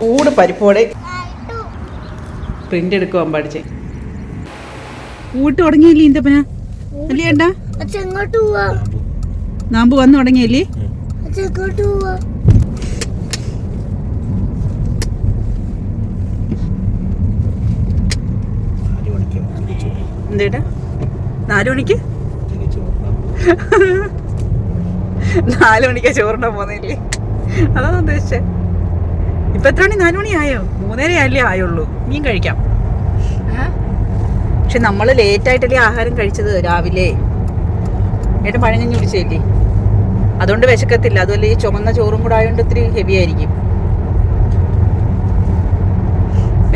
കൂട് പരിപ്പോടെ പ്രിന്റ് എടുക്കുവാൻ പഠിച്ചേ. കൂട്ട് തുടങ്ങിയില്ലേ ഇന്തപ്പന അല്ലേ ഏട്ടാ? നാമ്പ് വന്നു തുടങ്ങിയല്ലേ? എന്തേട്ടാ 4 മണിക്ക് 4 മണിക്കാ ചോറിനാ പോന്നില്ലേ? അതാണ് ഉദ്ദേശിച്ചേ. ഇപ്പൊ എത്ര മണി? 4 മണി ആയോ? 3:30 ആയുള്ളൂ. മീൻ കഴിക്കാം. പക്ഷെ നമ്മള് ലേറ്റ് ആയിട്ടല്ലേ ആഹാരം കഴിച്ചത് രാവിലെ. ഏട്ടൻ പഴഞ്ഞു കുടിച്ചല്ലേ, അതുകൊണ്ട് വിശക്കത്തില്ല. അതുപോലെ ഈ ചുമന്ന ചോറും കൂടെ ആയതുകൊണ്ട് ഇത്തിരി ഹെവി ആയിരിക്കും.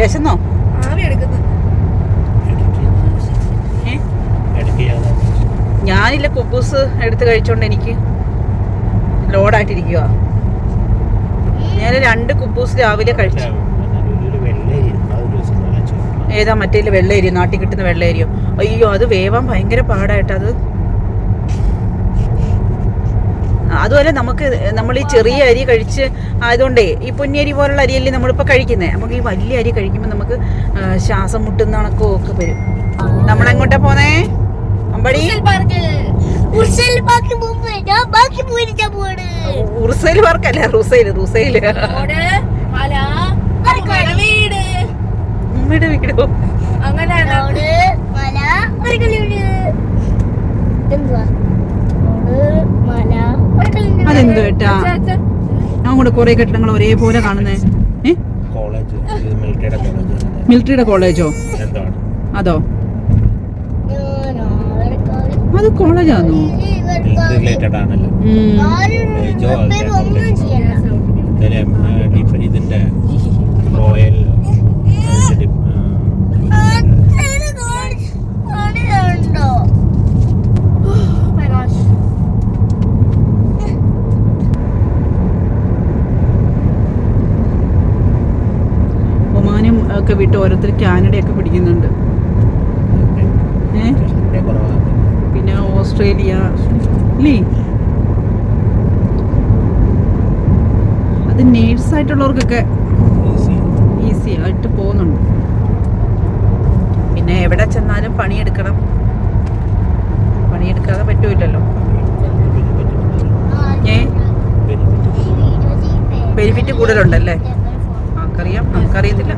വിശന്നോ? ഞാനില്ല കുബൂസ് എടുത്ത് കഴിച്ചോണ്ട് എനിക്ക് ലോഡായിട്ടിരിക്കുക. ഞാൻ 2 കുബൂസ് രാവിലെ കഴിച്ചു. ഏതാ മറ്റേ വെള്ളേരിയോ? നാട്ടിൽ കിട്ടുന്ന വെള്ളേരിയോ? അയ്യോ, അത് വേവാൻ ഭയങ്കര പാടായിട്ടത്. അതുപോലെ നമ്മൾ ഈ ചെറിയ അരി കഴിച്ച് ആയതുകൊണ്ടേ, ഈ പൊന്നിയരി പോലുള്ള അരിയല്ലേ നമ്മളിപ്പോൾ കഴിക്കുന്നത്. നമുക്ക് ഈ വലിയ അരി കഴിക്കുമ്പോൾ നമുക്ക് ശ്വാസം മുട്ടുന്ന കണക്കോ ഒക്കെ വരും. നമ്മളെങ്ങോട്ടാ പോന്നേ? അമ്പടി ഉറുസൈൽ പാർക്കല്ല, റുസൈല്. ഉമ്മയുടെ വീടോ? അതെന്തോ ഏട്ടാ ഞാൻ കൂടെ കുറെ കെട്ടിടങ്ങൾ ഒരേപോലെ കാണുന്നേ. മിലിറ്ററിയുടെ കോളേജോ? അതോ? അത് കോളേജാണോ? ഇതിന്റെ റോയൽ ഒമാനും ഒക്കെ വിട്ട് ഓരോരുത്തർ കാനഡയൊക്കെ പിടിക്കുന്നുണ്ട്. പിന്നെ ഓസ്ട്രേലിയ അല്ലേ? അത് നേഴ്സായിട്ടുള്ളവർക്കൊക്കെ ഈസി ആയിട്ട് പോകുന്നുണ്ട്. പിന്നെ എവിടെ ചെന്നാലും പണിയെടുക്കണം. പണിയെടുക്കാതെ പറ്റൂലല്ലോ. ബെനിഫിറ്റ് കൂടുതലുണ്ടല്ലേ? നമുക്കറിയാം, നമുക്കറിയത്തില്ല.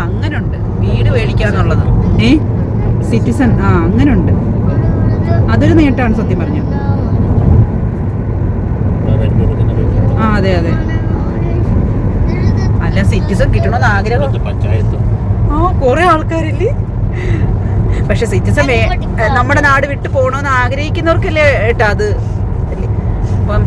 അങ്ങനുണ്ട് വീട് മേടിക്കാന്നുള്ളത്. സിറ്റിസൺ അങ്ങനുണ്ട്. അതൊരു നേട്ടമാണ് സത്യം പറഞ്ഞ. അതെ അല്ല, സിറ്റിസൺ കിട്ടണമെന്ന് ആഗ്രഹം കൊറേ ആൾക്കാരില്ലേ. പക്ഷെ സിറ്റിസൺ നമ്മുടെ നാട് വിട്ടു പോകണമെന്ന് ആഗ്രഹിക്കുന്നവർക്കല്ലേ ഏട്ടാ അത്. അപ്പം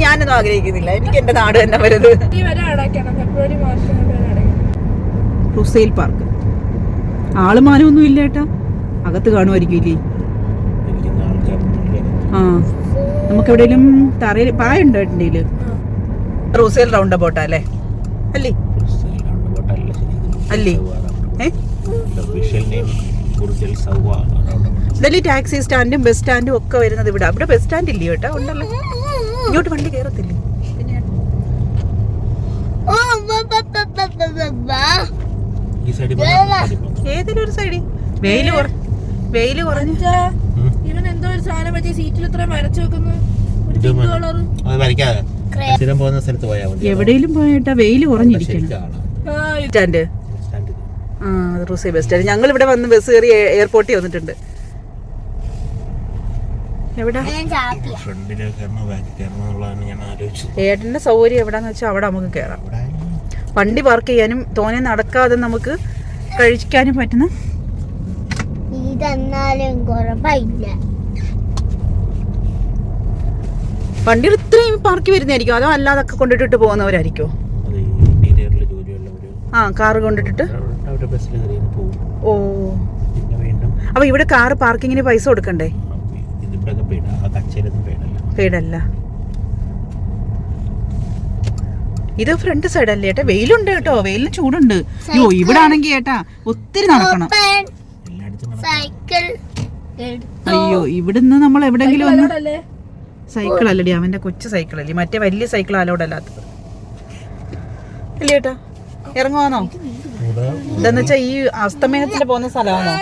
ഞാനൊന്നും ആഗ്രഹിക്കുന്നില്ല. എനിക്ക് എന്റെ നാട് തന്നെ വരുന്നത്. റുസൈൽ പാർക്ക് ആളുമാനൊന്നും ഇല്ല ഏട്ടാ. അകത്ത് കാണുമായിരിക്കില്ലേ? നമുക്ക് എവിടെയെങ്കിലും തറയിൽ പായുണ്ടോ ഏട്ടൻ്റെ? റുസൈൽ റൗണ്ട് അബൌട്ടാ അല്ലേ? അല്ലേ? ഡൽഹി ടാക്സി സ്റ്റാൻഡും ബസ് സ്റ്റാൻഡും ഒക്കെ വരുന്നത് ഇവിടെ. അവിടെ ബസ് സ്റ്റാൻഡ് ഇല്ലേ ഏട്ടാ? ഉണ്ടല്ലോ. ഇങ്ങോട്ട് വണ്ടി കയറത്തില്ലേ? ഏതെങ്കിലും ഒരു സൈഡിൽ വെയില് കുറഞ്ഞു. എവിടെയെങ്കിലും പോയേട്ടാ വെയില് കുറഞ്ഞിരിക്കണം. Stand Rusail bus stand. ഞങ്ങൾ ഇവിടെ വന്ന് ബസ് കയറി എയർപോർട്ടിൽ വന്നിട്ടുണ്ട്. എവിടെ ഏട്ടന്റെ സൗകര്യം എവിടാന്ന് വെച്ചാൽ അവിടെ നമുക്ക് കയറാം. വണ്ടി പാർക്ക് ചെയ്യാനും തോനെ നടക്കാതെ നമുക്ക് കഴിക്കാനും പറ്റുന്ന. വണ്ടികൾ ഇത്രയും പാർക്ക് വരുന്നതായിരിക്കും അതോ അല്ലാതൊക്കെ കൊണ്ടിട്ടിട്ട് പോകുന്നവരായിരിക്കോ? കാറ് കൊണ്ടിട്ടിട്ട്. ഓ, അപ്പൊ ഇവിടെ കാറ് പാർക്കിങ്ങിന് പൈസ കൊടുക്കണ്ടേ? പെയ്ഡല്ല. ഇത് ഫ്രണ്ട് സൈഡ് അല്ലേ ഏട്ടാ? വെയിലുണ്ട് കേട്ടോ, വെയിലിന് ചൂടുണ്ട്. അയ്യോ, ഇവിടെ ആണെങ്കിൽ ഏട്ടാ ഒത്തിരി നടക്കണം. അയ്യോ ഇവിടുന്ന് നമ്മൾ എവിടെങ്കിലും ഒന്ന് സൈക്കിൾ അല്ലടി, അവന്റെ കൊച്ചു സൈക്കിൾ അല്ലേ, മറ്റേ വലിയ സൈക്കിൾ അലോഡ് അല്ലാത്തത് ഇല്ലേ ചേട്ടാ. ഇറങ്ങുവാന്നോ? എന്താന്ന് വെച്ചാ ഈ അസ്തമയത്തിന് പോകുന്ന സ്ഥലമാണോ?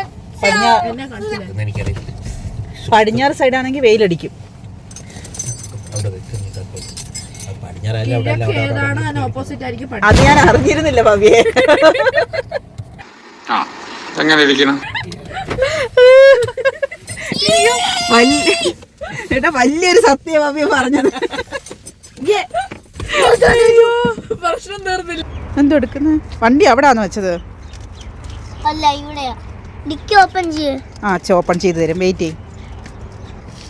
പടിഞ്ഞാറ് സൈഡാണെങ്കിൽ വെയിലടിക്കും. അത് ഞാൻ അറിഞ്ഞിരുന്നില്ല ഭവ്യെ. എങ്ങനെ ഇരിക്കണം? ഏട്ടാ വലിയൊരു സത്യ ഭവ്യ പറഞ്ഞത്. പ്രശ്നം തീർന്നില്ല. എന്തോ എടുക്കുന്ന വണ്ടി അവിടാന്ന് വെച്ചത്? ആ ഓപ്പൺ ചെയ്ത് തരും, വെയിറ്റ് ചെയ്യും.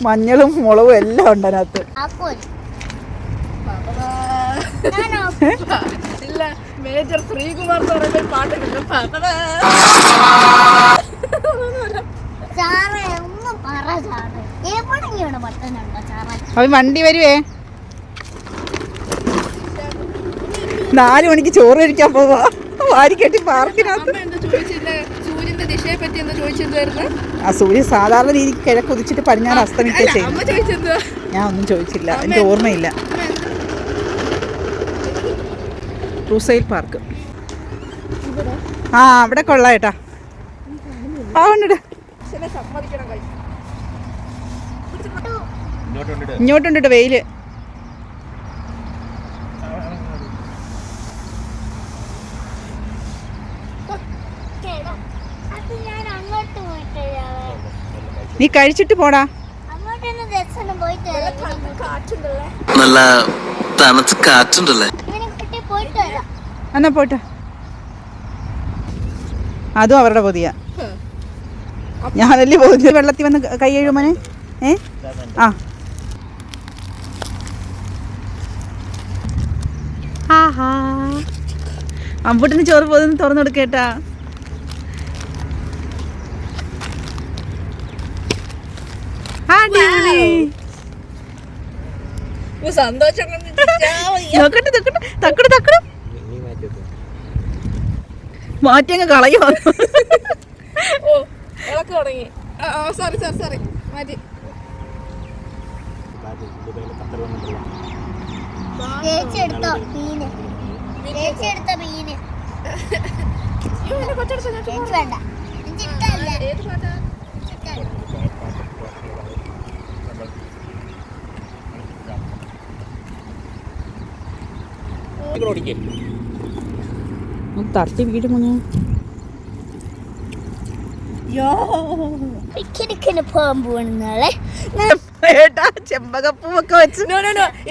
മഞ്ഞളും മുളകും എല്ലാം ഉണ്ട് അതിനകത്ത്. മേജർ ശ്രീകുമാർ പാട്ട് അവൻ വണ്ടി വരുവേ. 4 മണിക്ക് ചോറ് കഴിക്കാൻ പോവാ. വാരിക്കെട്ടി പാർക്കിനകത്ത്. ആ സൂര്യൻ സാധാരണ രീതിക്ക് കിഴക്ക് ഉദിച്ചിട്ട് പടിഞ്ഞാറ് അസ്തമിക്കുക ചെയ്യുന്നു. ഞാൻ ഒന്നും ചോദിച്ചില്ല, എൻ്റെ ഓർമ്മയില്ല. റൂസൈൽ പാർക്ക് ആ അവിടെ കൊള്ളാം ഏട്ടാ. പാവണ്ടിട്, ഇങ്ങോട്ടുണ്ട് വെയില്. നീ കഴിച്ചിട്ട് പോടാ. നല്ല തണുത്ത കാറ്റുണ്ടല്ലേ. എന്നാ പോട്ടെ. അതും അവരുടെ പൊതിയ. ഞാനല്ലേ പൊതിഞ്ഞ വെള്ളത്തിൽ വന്ന് കൈ കഴുകുമോനെ. ആ അമ്പൂട്ടിന് ചോറ് പോതെന്ന് തുറന്നു കൊടുക്കേട്ടാ. സന്തോഷം മാറ്റിയങ്ങ് കളയോ. തുടങ്ങി. സോറി സോറി മാറ്റി. തട്ടി വീടും ചെമ്പകപ്പൂവൊക്കെ വെച്ച്.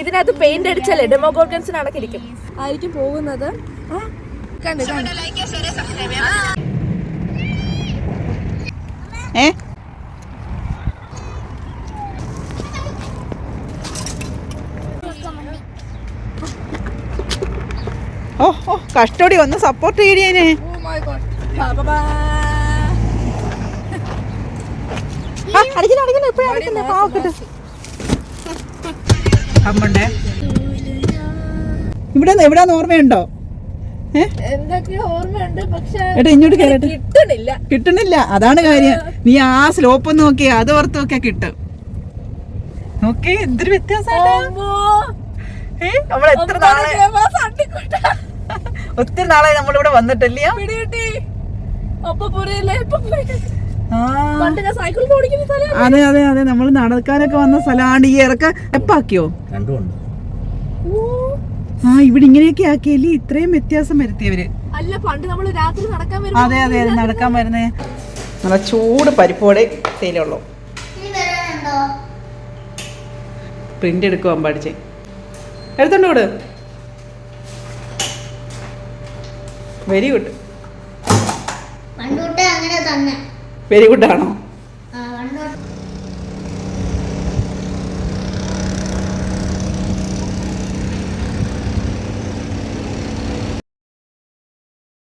ഇതിനകത്ത് പെയിന്റ് അടിച്ചാലേ ഡെമോഗോർഗൻസിന് അടക്കിരിക്കും ആയിരിക്കും പോകുന്നത്. ഓ കഷ്ടോടി ഒന്ന് സപ്പോർട്ട് ചെയ്യണേ. അമ്മണ്ടേ എവിടാന്ന് ഓർമ്മയുണ്ടോ? എന്തൊക്കെയോ ഓർമ്മയുണ്ട്, പക്ഷേ ഏട്ടാ ഇങ്ങോട്ട് കേറട്ടെ. കിട്ടണില്ല. അതാണ് കാര്യം. നീ ആ സ്ലോപ്പ് ഒന്ന് നോക്കിയാ, അത് ഓർത്ത് നോക്കിയാ കിട്ടും. നോക്കി എന്തൊരു വ്യത്യാസം. ഒത്തിരി നാളായി നമ്മളിവിടെ വന്നിട്ടല്ലേ. അതെ അതെ അതെ, നമ്മൾ നടക്കാനൊക്കെ വന്ന സ്ഥലമാണ്. ഈ ഇറക്ക എപ്പാക്കിയോ? ആ ഇവിടെ ഇങ്ങനെയൊക്കെ ആക്കിയല്ലേ ഇത്രയും വ്യത്യാസം വരുത്തിയവര്. അതെ അതെ അതെ, നടക്കാൻ വരുന്നേ. നല്ല ചൂട് പരിപ്പോടെ തേയിലുള്ളൂ. പ്രിന്റ് എടുക്കുവാൻ പഠിച്ചേ. എടുത്തോണ്ട് വെരി ഗുഡ്. വെരി ഗുഡ് ആണോ?